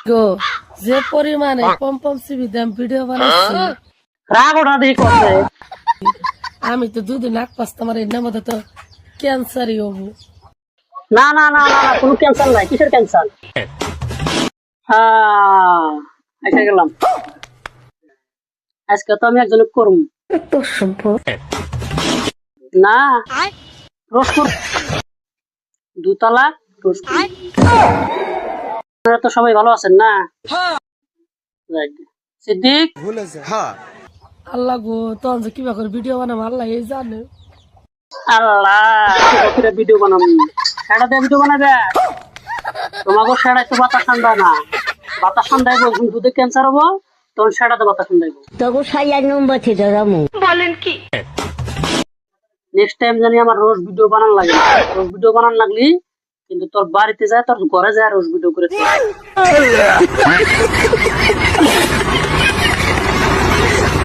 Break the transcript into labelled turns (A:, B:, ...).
A: গো যে পরিমাণে পম পম সিবি দাম ভিডিও বানাচ্ছি
B: রাগ ওঠা দিয়ে করছে।
A: আমি তো দুদিন আগ পাস তোমার এর মধ্যে তো ক্যান্সারই হবো।
B: না না না না না, কোনো ক্যান্সার নাই। কিসের ক্যান্সার? হ্যাঁ, এসে গেলাম। আজকে তো আমি একজন করুম না, রোজ কর দুতলা রোজ করি। আপনারা তো সবাই ভালো আছেন না? Right. সিদ্দিক,
A: আল্লাহ গো তখন যে কিবা করে ভিডিও বানাবো আল্লাহ এই জানে।
B: আল্লাহ ভিডিও বানাবো, সেটা দিয়ে ভিডিও বানাবে। তোমাকে সেটাই তো বাতাস ঠান্ডা না, বাতাস ঠান্ডাইবো। দুধে ক্যান্সার হবো তখন সেটাতে বাতাস ঠান্ডাইবো। নেক্সট টাইম জানি আমার রোজ ভিডিও বানান লাগে না। রোজ ভিডিও বানান লাগলি কিন্তু তোর বাড়িতে যায়, তোর ঘরে যায় রোজ ভিডিও করে।